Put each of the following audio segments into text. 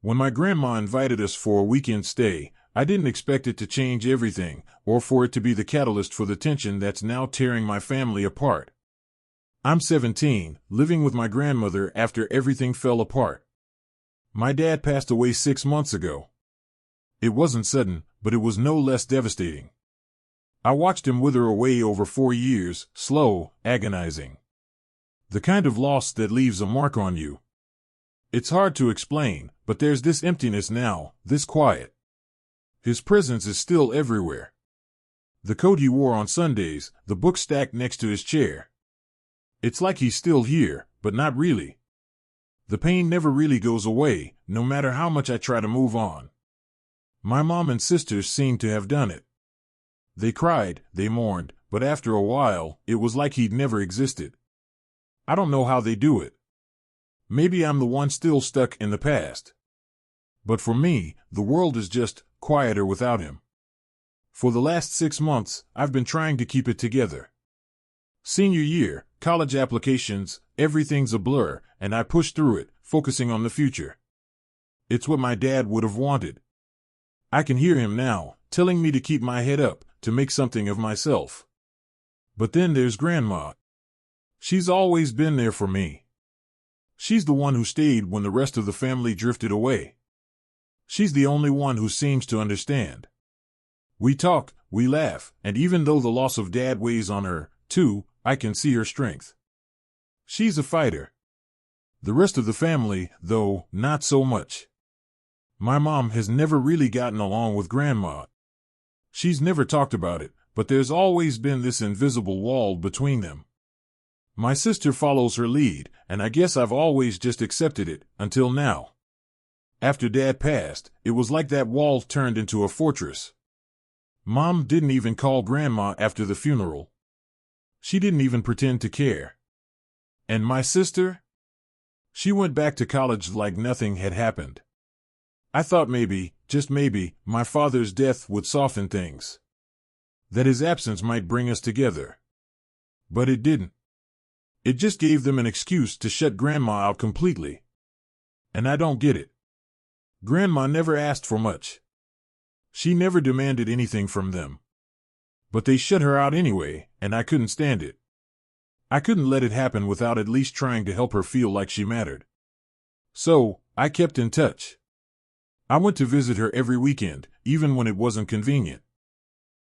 When my grandma invited us for a weekend stay, I didn't expect it to change everything, or for it to be the catalyst for the tension that's now tearing my family apart. I'm 17, living with my grandmother after everything fell apart. My dad passed away 6 months ago. It wasn't sudden, but it was no less devastating. I watched him wither away over 4 years, slow, agonizing. The kind of loss that leaves a mark on you. It's hard to explain, but there's this emptiness now, this quiet. His presence is still everywhere. The coat he wore on Sundays, the book stacked next to his chair. It's like he's still here, but not really. The pain never really goes away, no matter how much I try to move on. My mom and sisters seem to have done it. They cried, they mourned, but after a while, it was like he'd never existed. I don't know how they do it. Maybe I'm the one still stuck in the past. But for me, the world is just quieter without him. For the last 6 months, I've been trying to keep it together. Senior year, college applications, everything's a blur, and I push through it, focusing on the future. It's what my dad would have wanted. I can hear him now, telling me to keep my head up, to make something of myself. But then there's Grandma. She's always been there for me. She's the one who stayed when the rest of the family drifted away. She's the only one who seems to understand. We talk, we laugh, and even though the loss of Dad weighs on her, too, I can see her strength. She's a fighter. The rest of the family, though, not so much. My mom has never really gotten along with Grandma. She's never talked about it, but there's always been this invisible wall between them. My sister follows her lead, and I guess I've always just accepted it, until now. After Dad passed, it was like that wall turned into a fortress. Mom didn't even call Grandma after the funeral. She didn't even pretend to care. And my sister? She went back to college like nothing had happened. I thought maybe, just maybe, my father's death would soften things. That his absence might bring us together. But it didn't. It just gave them an excuse to shut Grandma out completely. And I don't get it. Grandma never asked for much. She never demanded anything from them. But they shut her out anyway, and I couldn't stand it. I couldn't let it happen without at least trying to help her feel like she mattered. So, I kept in touch. I went to visit her every weekend, even when it wasn't convenient.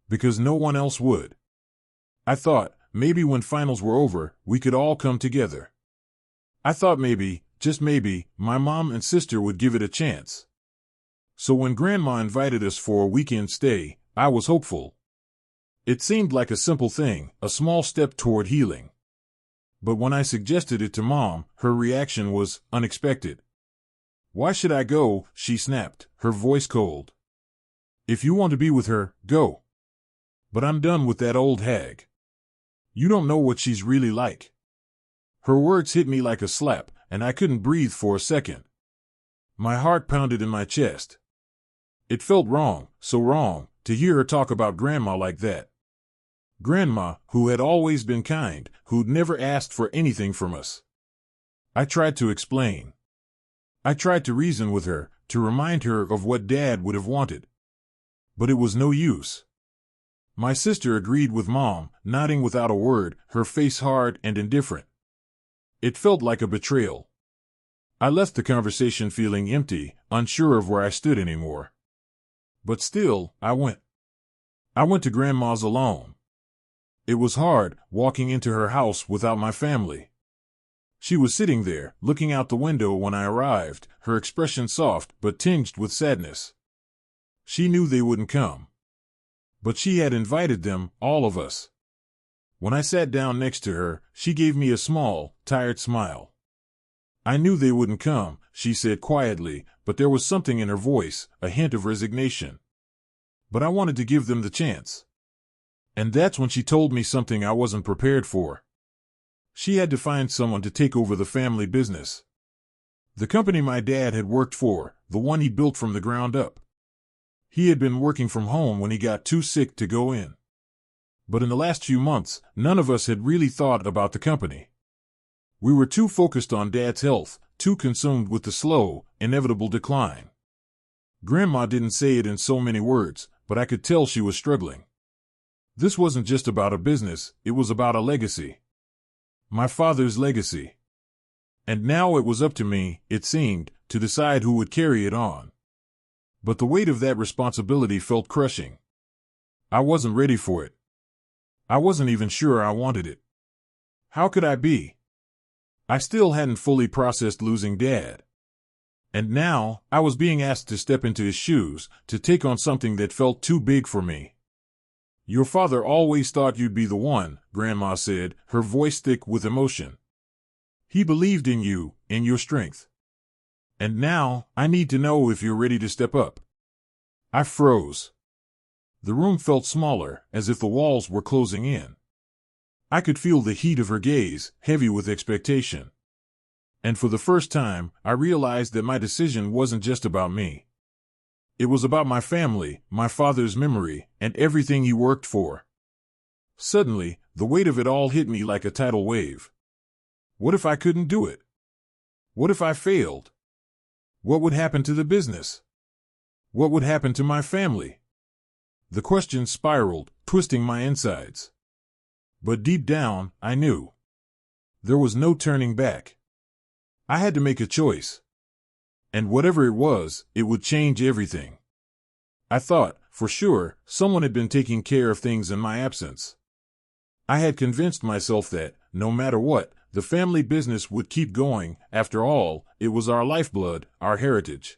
Because no one else would. I thought, maybe when finals were over, we could all come together. I thought maybe, just maybe, my mom and sister would give it a chance. So when Grandma invited us for a weekend stay, I was hopeful. It seemed like a simple thing, a small step toward healing. But when I suggested it to Mom, her reaction was unexpected. "Why should I go?" she snapped, her voice cold. "If you want to be with her, go. But I'm done with that old hag. You don't know what she's really like." Her words hit me like a slap, and I couldn't breathe for a second. My heart pounded in my chest. It felt wrong, so wrong, to hear her talk about Grandma like that. Grandma, who had always been kind, who'd never asked for anything from us. I tried to explain. I tried to reason with her, to remind her of what Dad would have wanted. But it was no use. My sister agreed with Mom, nodding without a word, her face hard and indifferent. It felt like a betrayal. I left the conversation feeling empty, unsure of where I stood anymore. But still, I went. I went to Grandma's alone. It was hard, walking into her house without my family. She was sitting there, looking out the window when I arrived, her expression soft but tinged with sadness. She knew they wouldn't come. But she had invited them, all of us. When I sat down next to her, she gave me a small, tired smile. "I knew they wouldn't come," she said quietly, but there was something in her voice, a hint of resignation. "But I wanted to give them the chance." And that's when she told me something I wasn't prepared for. She had to find someone to take over the family business. The company my dad had worked for, the one he built from the ground up. He had been working from home when he got too sick to go in. But in the last few months, none of us had really thought about the company. We were too focused on Dad's health, too consumed with the slow, inevitable decline. Grandma didn't say it in so many words, but I could tell she was struggling. This wasn't just about a business, it was about a legacy. My father's legacy. And now it was up to me, it seemed, to decide who would carry it on. But the weight of that responsibility felt crushing. I wasn't ready for it. I wasn't even sure I wanted it. How could I be? I still hadn't fully processed losing Dad. And now, I was being asked to step into his shoes, to take on something that felt too big for me. Your father always thought you'd be the one, Grandma said, her voice thick with emotion. He believed in you, in your strength. And now, I need to know if you're ready to step up. I froze. The room felt smaller, as if the walls were closing in. I could feel the heat of her gaze, heavy with expectation. And for the first time, I realized that my decision wasn't just about me. It was about my family, my father's memory, and everything he worked for. Suddenly, the weight of it all hit me like a tidal wave. What if I couldn't do it? What if I failed? What would happen to the business? What would happen to my family? The questions spiraled, twisting my insides. But deep down, I knew. There was no turning back. I had to make a choice. And whatever it was, it would change everything. I thought, for sure, someone had been taking care of things in my absence. I had convinced myself that, no matter what, the family business would keep going. After all, it was our lifeblood, our heritage.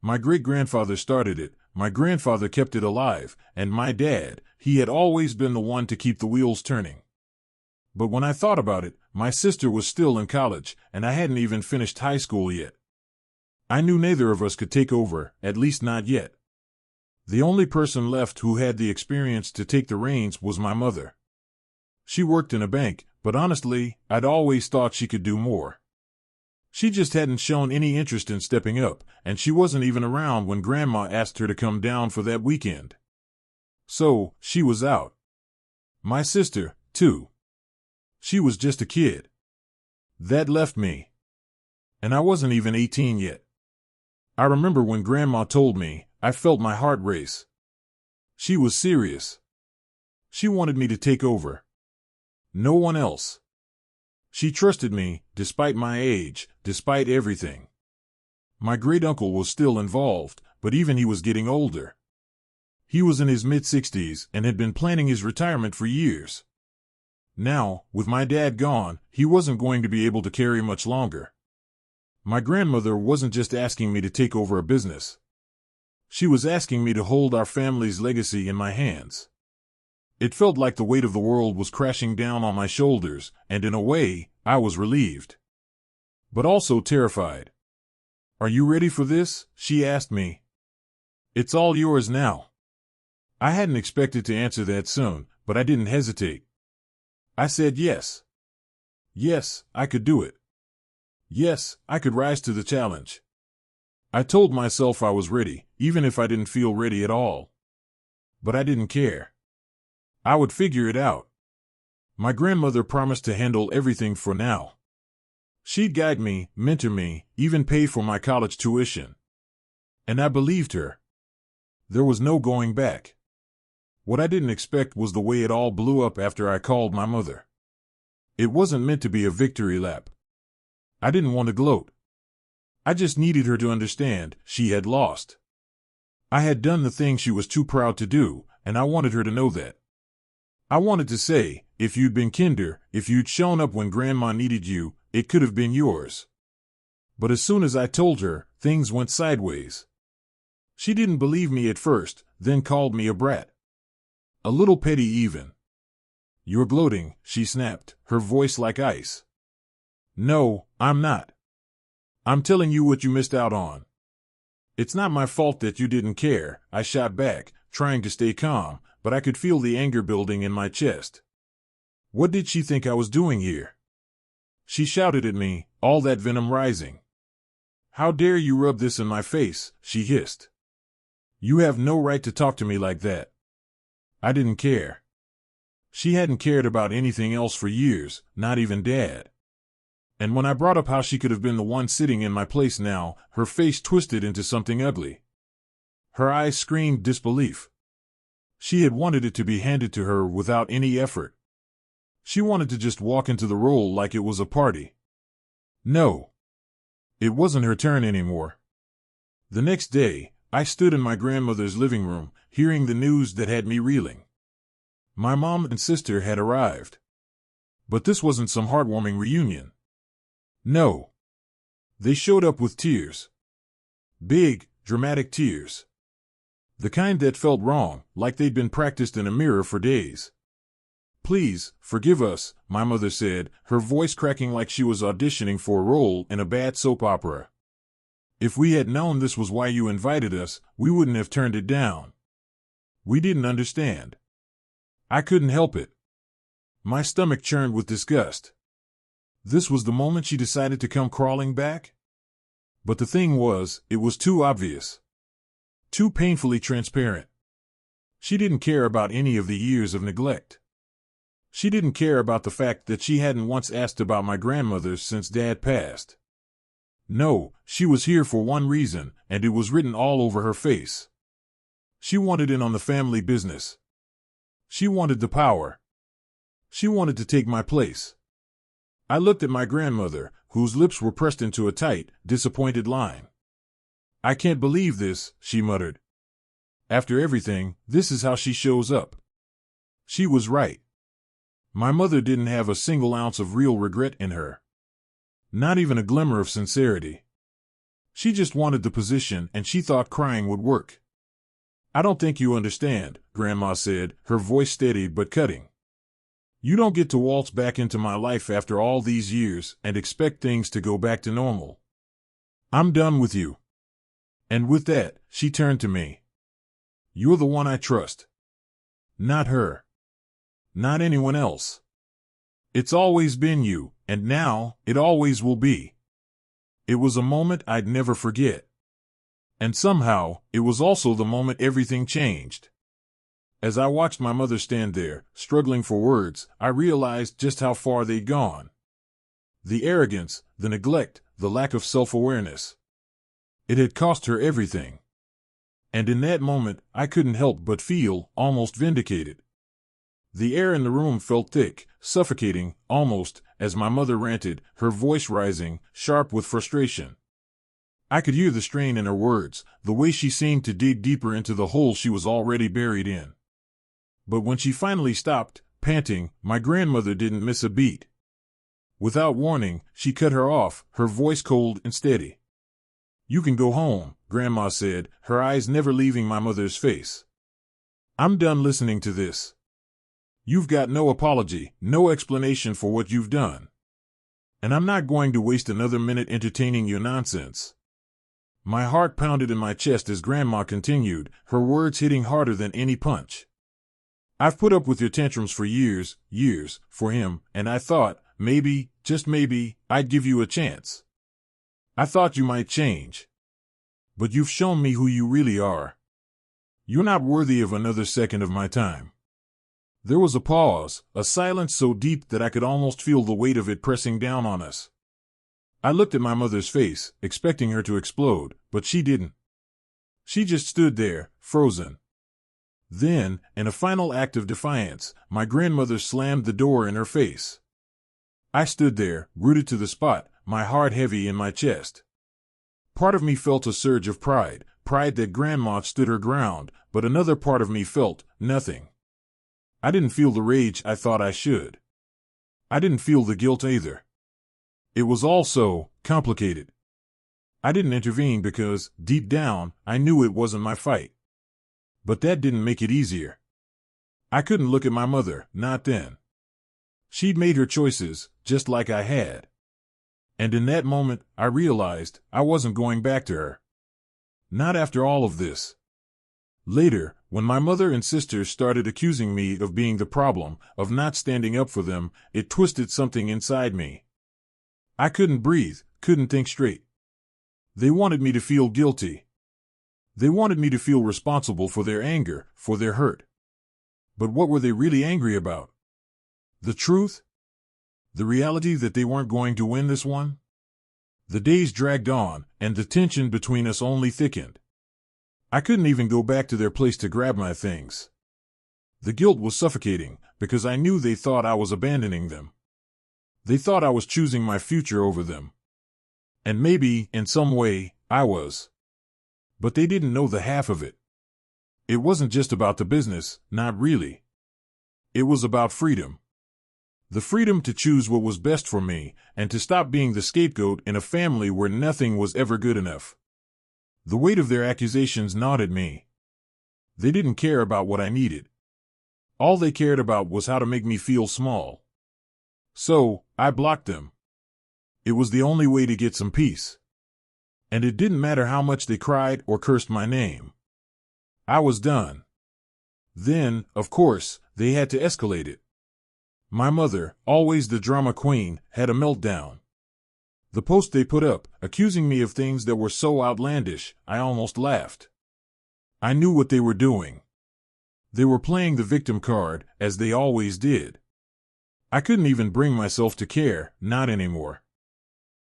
My great-grandfather started it, my grandfather kept it alive, and my dad, he had always been the one to keep the wheels turning. But when I thought about it, my sister was still in college, and I hadn't even finished high school yet. I knew neither of us could take over, at least not yet. The only person left who had the experience to take the reins was my mother. She worked in a bank, but honestly, I'd always thought she could do more. She just hadn't shown any interest in stepping up, and she wasn't even around when Grandma asked her to come down for that weekend. So, she was out. My sister, too. She was just a kid. That left me. And I wasn't even 18 yet. I remember when Grandma told me, I felt my heart race. She was serious. She wanted me to take over. No one else. She trusted me, despite my age, despite everything. My great-uncle was still involved, but even he was getting older. He was in his mid-60s and had been planning his retirement for years. Now, with my dad gone, he wasn't going to be able to carry much longer. My grandmother wasn't just asking me to take over a business. She was asking me to hold our family's legacy in my hands. It felt like the weight of the world was crashing down on my shoulders, and in a way, I was relieved. But also terrified. "Are you ready for this?" she asked me. "It's all yours now." I hadn't expected to answer that soon, but I didn't hesitate. I said yes. Yes, I could do it. Yes, I could rise to the challenge. I told myself I was ready, even if I didn't feel ready at all. But I didn't care. I would figure it out. My grandmother promised to handle everything for now. She'd guide me, mentor me, even pay for my college tuition. And I believed her. There was no going back. What I didn't expect was the way it all blew up after I called my mother. It wasn't meant to be a victory lap. I didn't want to gloat. I just needed her to understand she had lost. I had done the thing she was too proud to do, and I wanted her to know that. I wanted to say, if you'd been kinder, if you'd shown up when Grandma needed you, it could have been yours. But as soon as I told her, things went sideways. She didn't believe me at first, then called me a brat. A little petty even. "You're gloating," she snapped, her voice like ice. "No, I'm not. I'm telling you what you missed out on." "It's not my fault that you didn't care," I shot back, trying to stay calm, but I could feel the anger building in my chest. What did she think I was doing here? She shouted at me, all that venom rising. "How dare you rub this in my face," she hissed. "You have no right to talk to me like that." I didn't care. She hadn't cared about anything else for years, not even Dad. And when I brought up how she could have been the one sitting in my place now, her face twisted into something ugly. Her eyes screamed disbelief. She had wanted it to be handed to her without any effort. She wanted to just walk into the role like it was a party. No. It wasn't her turn anymore. The next day, I stood in my grandmother's living room, hearing the news that had me reeling. My mom and sister had arrived. But this wasn't some heartwarming reunion. No. They showed up with tears. Big, dramatic tears. The kind that felt wrong, like they'd been practiced in a mirror for days. "Please, forgive us," my mother said, her voice cracking like she was auditioning for a role in a bad soap opera. "If we had known this was why you invited us, we wouldn't have turned it down. We didn't understand." I couldn't help it. My stomach churned with disgust. This was the moment she decided to come crawling back? But the thing was, it was too obvious. Too painfully transparent. She didn't care about any of the years of neglect. She didn't care about the fact that she hadn't once asked about my grandmother since Dad passed. No, she was here for one reason, and it was written all over her face. She wanted in on the family business. She wanted the power. She wanted to take my place. I looked at my grandmother, whose lips were pressed into a tight, disappointed line. "I can't believe this," she muttered. "After everything, this is how she shows up." She was right. My mother didn't have a single ounce of real regret in her. Not even a glimmer of sincerity. She just wanted the position, and she thought crying would work. "I don't think you understand," Grandma said, her voice steady but cutting. "You don't get to waltz back into my life after all these years and expect things to go back to normal. I'm done with you." And with that, she turned to me. "You're the one I trust. Not her. Not anyone else. It's always been you, and now, it always will be." It was a moment I'd never forget. And somehow, it was also the moment everything changed. As I watched my mother stand there, struggling for words, I realized just how far they'd gone. The arrogance, the neglect, the lack of self-awareness. It had cost her everything. And in that moment, I couldn't help but feel almost vindicated. The air in the room felt thick, suffocating, almost, as my mother ranted, her voice rising, sharp with frustration. I could hear the strain in her words, the way she seemed to dig deeper into the hole she was already buried in. But when she finally stopped, panting, my grandmother didn't miss a beat. Without warning, she cut her off, her voice cold and steady. "You can go home," Grandma said, her eyes never leaving my mother's face. "I'm done listening to this. You've got no apology, no explanation for what you've done. And I'm not going to waste another minute entertaining your nonsense." My heart pounded in my chest as Grandma continued, her words hitting harder than any punch. "I've put up with your tantrums for years, for him, and I thought, maybe, just maybe, I'd give you a chance. I thought you might change. But you've shown me who you really are. You're not worthy of another second of my time." There was a pause, a silence so deep that I could almost feel the weight of it pressing down on us. I looked at my mother's face, expecting her to explode, but she didn't. She just stood there, frozen. Then, in a final act of defiance, my grandmother slammed the door in her face. I stood there, rooted to the spot, my heart heavy in my chest. Part of me felt a surge of pride that Grandma stood her ground, but another part of me felt nothing. I didn't feel the rage I thought I should. I didn't feel the guilt either. It was all so complicated. I didn't intervene because, deep down, I knew it wasn't my fight. But that didn't make it easier. I couldn't look at my mother, not then. She'd made her choices, just like I had. And in that moment, I realized I wasn't going back to her. Not after all of this. Later, when my mother and sisters started accusing me of being the problem, of not standing up for them, it twisted something inside me. I couldn't breathe, couldn't think straight. They wanted me to feel guilty. They wanted me to feel responsible for their anger, for their hurt. But what were they really angry about? The truth? The reality that they weren't going to win this one? The days dragged on, and the tension between us only thickened. I couldn't even go back to their place to grab my things. The guilt was suffocating, because I knew they thought I was abandoning them. They thought I was choosing my future over them. And maybe, in some way, I was. But they didn't know the half of it. It wasn't just about the business, not really. It was about freedom. The freedom to choose what was best for me, and to stop being the scapegoat in a family where nothing was ever good enough. The weight of their accusations gnawed at me. They didn't care about what I needed. All they cared about was how to make me feel small. So, I blocked them. It was the only way to get some peace. And it didn't matter how much they cried or cursed my name. I was done. Then, of course, they had to escalate it. My mother, always the drama queen, had a meltdown. The post they put up, accusing me of things that were so outlandish, I almost laughed. I knew what they were doing. They were playing the victim card, as they always did. I couldn't even bring myself to care, not anymore.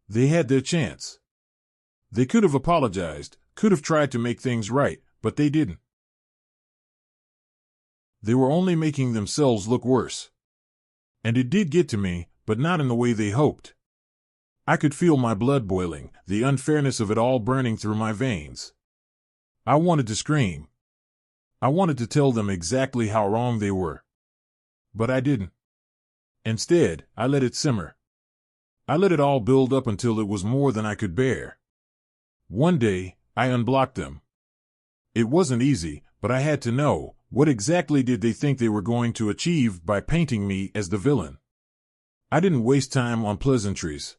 They had their chance. They could have apologized, could have tried to make things right, but they didn't. They were only making themselves look worse. And it did get to me, but not in the way they hoped. I could feel my blood boiling, the unfairness of it all burning through my veins. I wanted to scream. I wanted to tell them exactly how wrong they were. But I didn't. Instead, I let it simmer. I let it all build up until it was more than I could bear. One day, I unblocked them. It wasn't easy, but I had to know, what exactly did they think they were going to achieve by painting me as the villain? I didn't waste time on pleasantries.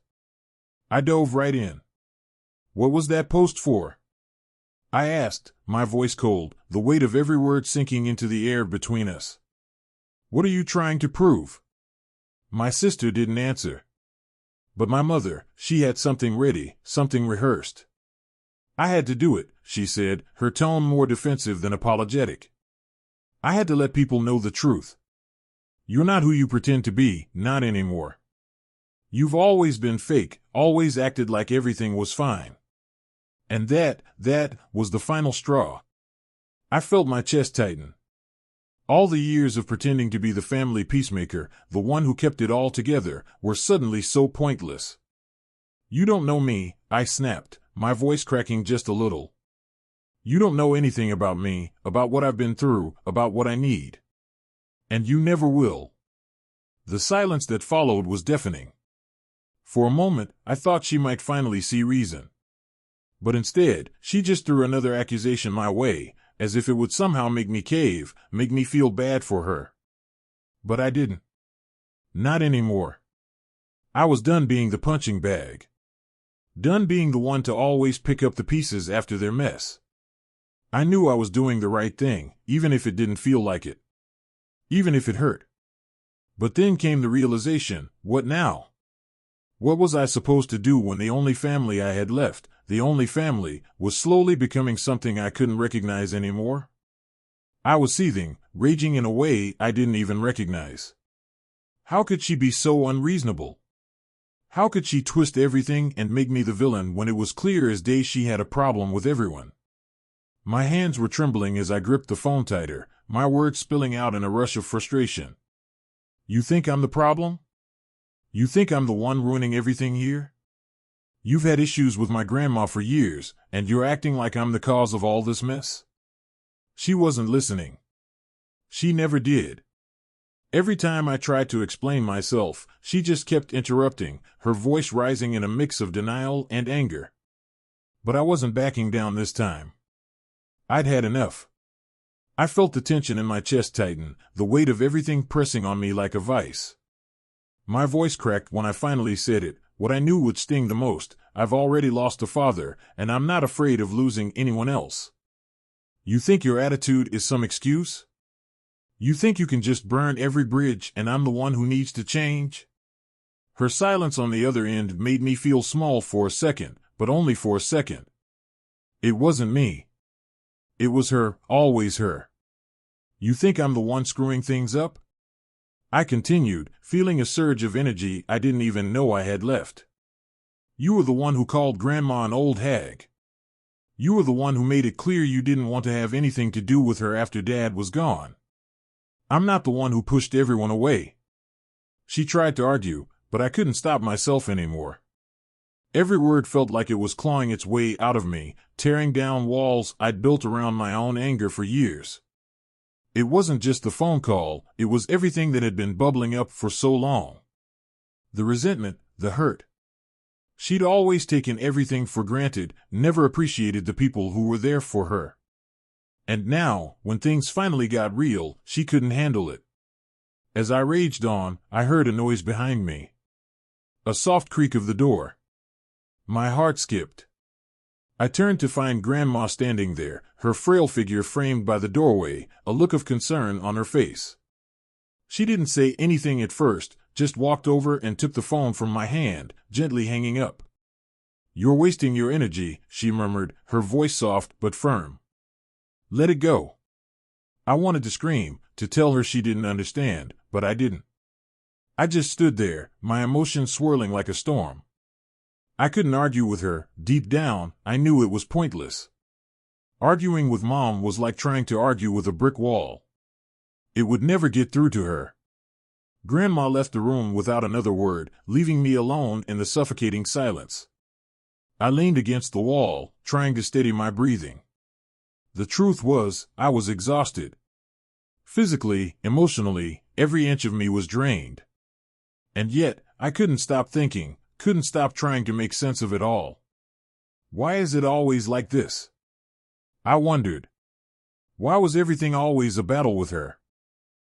I dove right in. What was that post for? I asked, my voice cold, the weight of every word sinking into the air between us. What are you trying to prove? My sister didn't answer. But my mother, she had something ready, something rehearsed. I had to do it, she said, her tone more defensive than apologetic. I had to let people know the truth. You're not who you pretend to be, not anymore. You've always been fake, always acted like everything was fine. And that was the final straw. I felt my chest tighten. All the years of pretending to be the family peacemaker, the one who kept it all together, were suddenly so pointless. You don't know me, I snapped, my voice cracking just a little. You don't know anything about me, about what I've been through, about what I need. And you never will. The silence that followed was deafening. For a moment, I thought she might finally see reason. But instead, she just threw another accusation my way, as if it would somehow make me cave, make me feel bad for her. But I didn't. Not anymore. I was done being the punching bag. Done being the one to always pick up the pieces after their mess. I knew I was doing the right thing, even if it didn't feel like it. Even if it hurt. But then came the realization, what now? What was I supposed to do when the only family I had left, the only family, was slowly becoming something I couldn't recognize anymore? I was seething, raging in a way I didn't even recognize. How could she be so unreasonable? How could she twist everything and make me the villain when it was clear as day she had a problem with everyone? My hands were trembling as I gripped the phone tighter, my words spilling out in a rush of frustration. You think I'm the problem? You think I'm the one ruining everything here? You've had issues with my grandma for years, and you're acting like I'm the cause of all this mess? She wasn't listening. She never did. Every time I tried to explain myself, she just kept interrupting, her voice rising in a mix of denial and anger. But I wasn't backing down this time. I'd had enough. I felt the tension in my chest tighten, the weight of everything pressing on me like a vice. My voice cracked when I finally said it, what I knew would sting the most. I've already lost a father, and I'm not afraid of losing anyone else. You think your attitude is some excuse? You think you can just burn every bridge and I'm the one who needs to change? Her silence on the other end made me feel small for a second, but only for a second. It wasn't me. It was her, always her. You think I'm the one screwing things up? I continued, feeling a surge of energy I didn't even know I had left. You were the one who called Grandma an old hag. You were the one who made it clear you didn't want to have anything to do with her after Dad was gone. I'm not the one who pushed everyone away. She tried to argue, but I couldn't stop myself anymore. Every word felt like it was clawing its way out of me, tearing down walls I'd built around my own anger for years. It wasn't just the phone call, it was everything that had been bubbling up for so long. The resentment, the hurt. She'd always taken everything for granted, never appreciated the people who were there for her. And now, when things finally got real, she couldn't handle it. As I raged on, I heard a noise behind me. A soft creak of the door. My heart skipped. I turned to find Grandma standing there, her frail figure framed by the doorway, a look of concern on her face. She didn't say anything at first, just walked over and took the phone from my hand, gently hanging up. "You're wasting your energy," she murmured, her voice soft but firm. "Let it go." I wanted to scream, to tell her she didn't understand, but I didn't. I just stood there, my emotions swirling like a storm. I couldn't argue with her. Deep down, I knew it was pointless. Arguing with Mom was like trying to argue with a brick wall. It would never get through to her. Grandma left the room without another word, leaving me alone in the suffocating silence. I leaned against the wall, trying to steady my breathing. The truth was, I was exhausted. Physically, emotionally, every inch of me was drained. And yet, I couldn't stop thinking, couldn't stop trying to make sense of it all. Why is it always like this? I wondered. Why was everything always a battle with her?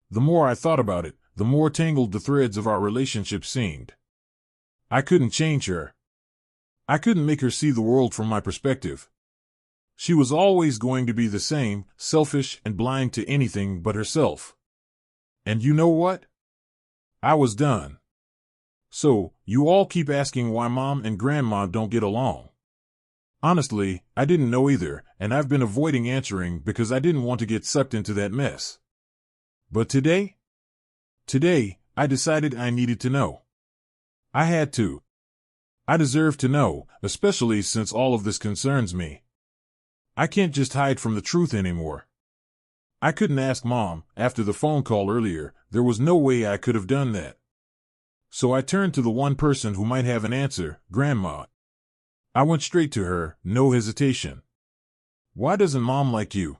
The more I thought about it, the more tangled the threads of our relationship seemed. I couldn't change her. I couldn't make her see the world from my perspective. She was always going to be the same, selfish and blind to anything but herself. And you know what? I was done. So, you all keep asking why Mom and Grandma don't get along. Honestly, I didn't know either, and I've been avoiding answering because I didn't want to get sucked into that mess. But today, I decided I needed to know. I had to. I deserve to know, especially since all of this concerns me. I can't just hide from the truth anymore. I couldn't ask Mom, after the phone call earlier, there was no way I could have done that. So I turned to the one person who might have an answer, Grandma. I went straight to her, no hesitation. "Why doesn't Mom like you?"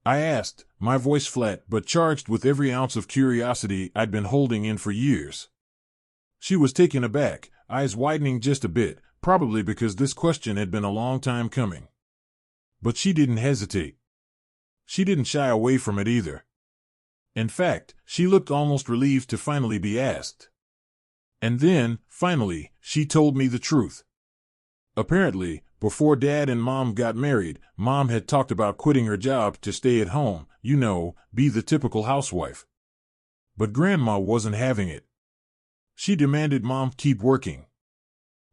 I asked, my voice flat but charged with every ounce of curiosity I'd been holding in for years. She was taken aback, eyes widening just a bit, probably because this question had been a long time coming. But she didn't hesitate. She didn't shy away from it either. In fact, she looked almost relieved to finally be asked. And then, finally, she told me the truth. Apparently, before Dad and Mom got married, Mom had talked about quitting her job to stay at home, be the typical housewife. But Grandma wasn't having it. She demanded Mom keep working.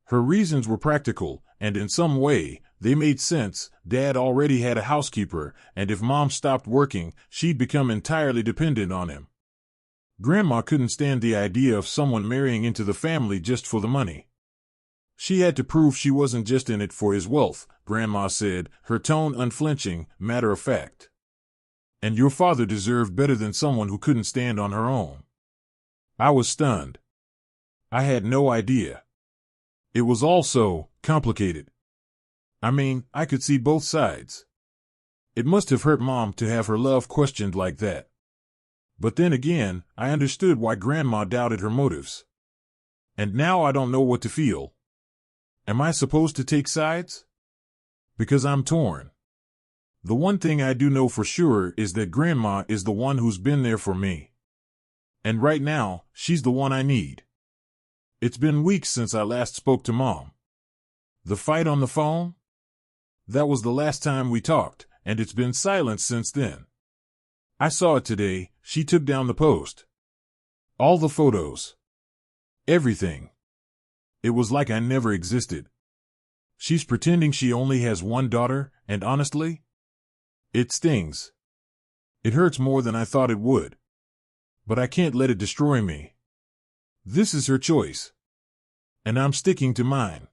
Her reasons were practical, and in some way, they made sense. Dad already had a housekeeper, and if Mom stopped working, she'd become entirely dependent on him. Grandma couldn't stand the idea of someone marrying into the family just for the money. She had to prove she wasn't just in it for his wealth, Grandma said, her tone unflinching, matter of fact. And your father deserved better than someone who couldn't stand on her own. I was stunned. I had no idea. It was all so complicated. I mean, I could see both sides. It must have hurt Mom to have her love questioned like that. But then again, I understood why Grandma doubted her motives. And now I don't know what to feel. Am I supposed to take sides? Because I'm torn. The one thing I do know for sure is that Grandma is the one who's been there for me. And right now, she's the one I need. It's been weeks since I last spoke to Mom. The fight on the phone? That was the last time we talked, and it's been silent since then. I saw it today. She took down the post. All the photos. Everything. It was like I never existed. She's pretending she only has one daughter, and honestly, it stings. It hurts more than I thought it would. But I can't let it destroy me. This is her choice. And I'm sticking to mine.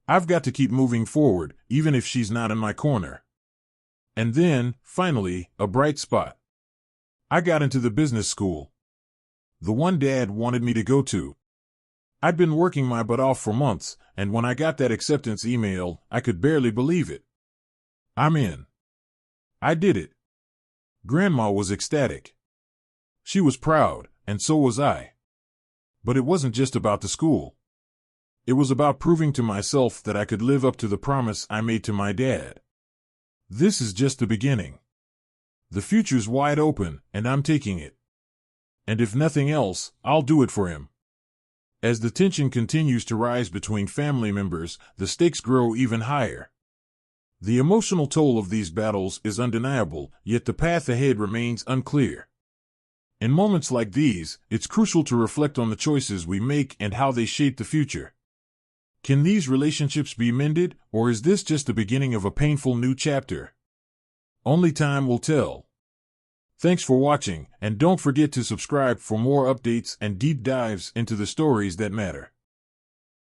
I've got to keep moving forward, even if she's not in my corner. And then, finally, a bright spot. I got into the business school. The one Dad wanted me to go to. I'd been working my butt off for months, and when I got that acceptance email, I could barely believe it. I'm in. I did it. Grandma was ecstatic. She was proud, and so was I. But it wasn't just about the school. It was about proving to myself that I could live up to the promise I made to my dad. This is just the beginning. The future's wide open, and I'm taking it. And if nothing else, I'll do it for him. As the tension continues to rise between family members, the stakes grow even higher. The emotional toll of these battles is undeniable, yet the path ahead remains unclear. In moments like these, it's crucial to reflect on the choices we make and how they shape the future. Can these relationships be mended, or is this just the beginning of a painful new chapter? Only time will tell. Thanks for watching, and don't forget to subscribe for more updates and deep dives into the stories that matter.